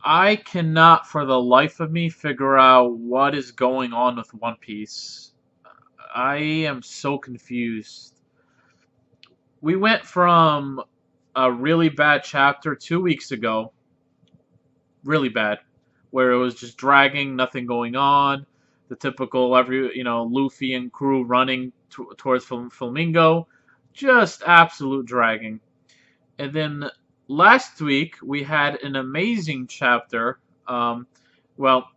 I cannot for the life of me figure out what is going on with One Piece. I am so confused. We went from a really bad chapter 2 weeks ago, really bad, where it was just dragging, nothing going on, the typical Luffy and crew running towards Flamingo, just absolute dragging. And then last week we had an amazing chapter. Um, well,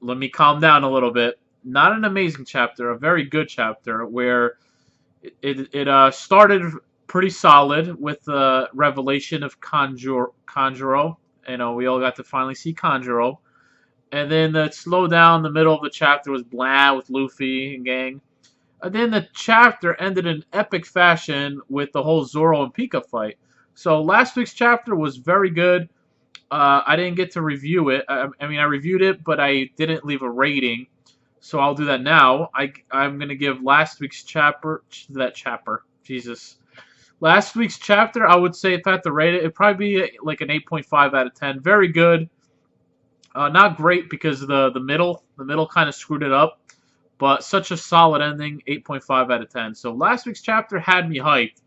let me calm down a little bit. Not an amazing chapter, a very good chapter where it started pretty solid with the revelation of Conjuro. We all got to finally see Conjuro. And then the slow down, the middle of the chapter was blah with Luffy and gang. And then the chapter ended in epic fashion with the whole Zoro and Pika fight. So last week's chapter was very good. I didn't get to review it. I mean, I reviewed it, but I didn't leave a rating. So I'll do that now. I'm gonna give last week's chapter. Jesus. Last week's chapter, I would say if I had to rate it, it'd probably be like an 8.5 out of 10. Very good. Not great because the middle kind of screwed it up, but such a solid ending. 8.5 out of 10. So last week's chapter had me hyped.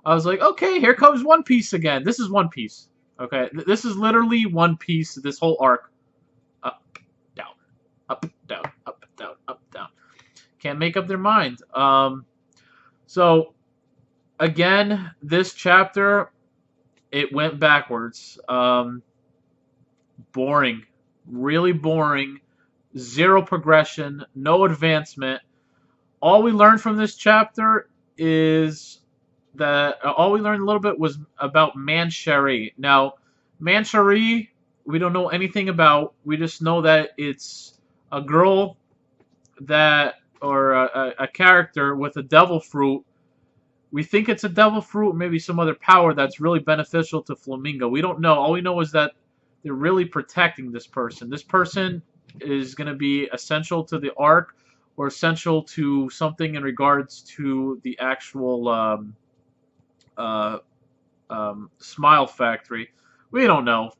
I was like, okay, here comes One Piece again. This is One Piece. Okay, this is literally One Piece. This whole arc, up, down, up, down, up, down, up, down. Can't make up their mind. So again, this chapter it went backwards. Boring, really boring. Zero progression, no advancement. All we learned from this chapter is that all we learned a little bit was about Mansherry. Now, Mansherry, we don't know anything about. We just know that it's a girl that, or a character with a devil fruit. We think it's a devil fruit, maybe some other power that's really beneficial to Flamingo. We don't know. All we know is that they're really protecting this person. This person is going to be essential to the arc or essential to something in regards to the actual uh, Smile Factory. We don't know.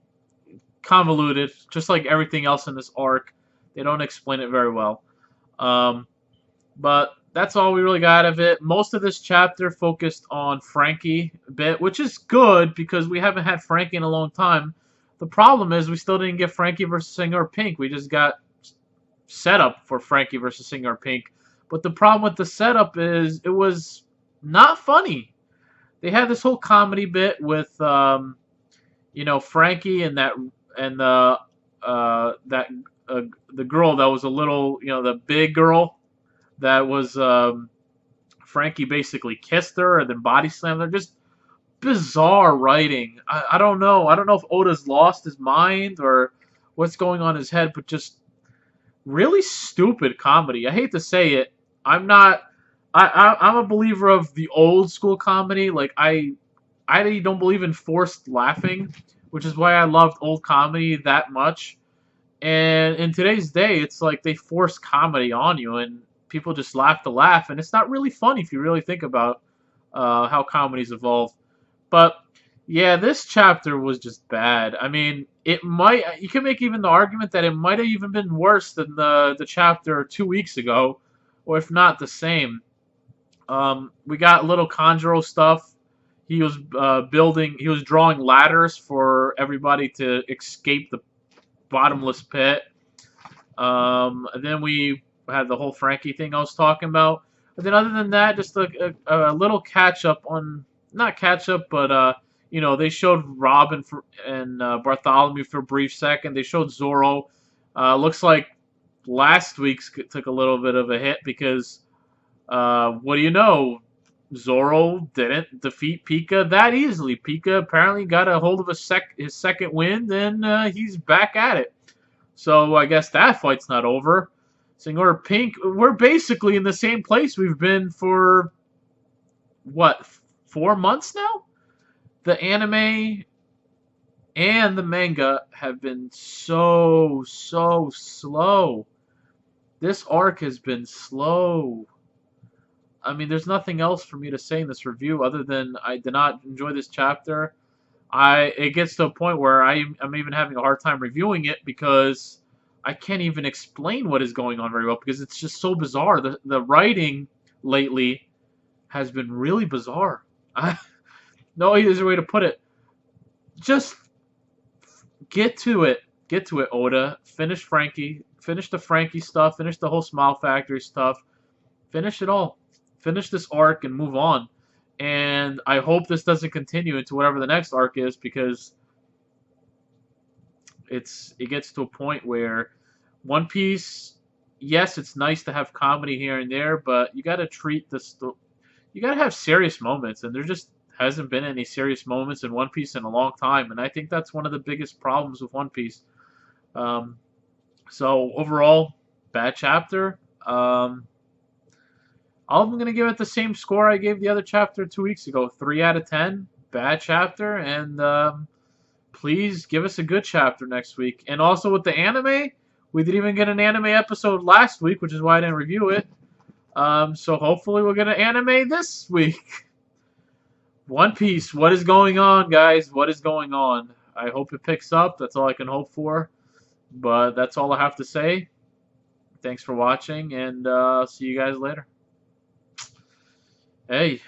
Convoluted, just like everything else in this arc. They don't explain it very well. Um, but that's all we really got out of it. Most of this chapter focused on Frankie a bit, which is good because we haven't had Frankie in a long time. The problem is we still didn't get Frankie versus Senor Pink. We just got setup for Frankie versus Senor Pink. But the problem with the setup is it was not funny. They had this whole comedy bit with Frankie and that the girl that was a little, the big girl that was Frankie basically kissed her and then body slammed her. Just bizarre writing. I don't know. I don't know if Oda's lost his mind or what's going on in his head, but just really stupid comedy. I hate to say it. I'm not. I'm a believer of the old school comedy. Like I don't believe in forced laughing, which is why I loved old comedy that much. And in today's day, it's like they force comedy on you, and people just laugh to laugh, and it's not really funny if you really think about how comedy's evolved. But yeah, this chapter was just bad. I mean, it might you can make even the argument that it might have even been worse than the chapter 2 weeks ago, or if not the same. We got little Conjuro stuff. He was he was drawing ladders for everybody to escape the bottomless pit. And then we had the whole Frankie thing I was talking about. But then other than that, just a little catch up on, not catch up, but they showed Robin and Bartholomew for a brief second. They showed Zoro. Looks like last week's took a little bit of a hit because what do you know? Zoro didn't defeat Pika that easily. Pika apparently got a hold of his second win, and he's back at it. So I guess that fight's not over. Senor Pink, we're basically in the same place we've been for, what, 4 months now? The anime and the manga have been so slow. This arc has been slow. I mean, there's nothing else for me to say in this review other than I did not enjoy this chapter. it gets to a point where I'm even having a hard time reviewing it because I can't even explain what is going on very well because it's just so bizarre. The writing lately has been really bizarre. No easier way to put it. Just get to it. Get to it, Oda. Finish Frankie. Finish the Frankie stuff. Finish the whole Smile Factory stuff. Finish it all. Finish this arc and move on. And I hope this doesn't continue into whatever the next arc is because it gets to a point where One Piece, yes, it's nice to have comedy here and there, but you got to treat this. You got to have serious moments, and there just hasn't been any serious moments in One Piece in a long time, and I think that's one of the biggest problems with One Piece. Um, so overall, bad chapter. I'm going to give it the same score I gave the other chapter 2 weeks ago, 3 out of 10. Bad chapter, and please give us a good chapter next week. And also with the anime, we didn't even get an anime episode last week, which is why I didn't review it. So hopefully we'll get an anime this week. One Piece, what is going on, guys? What is going on? I hope it picks up. That's all I can hope for. But that's all I have to say. Thanks for watching, and see you guys later. Hey.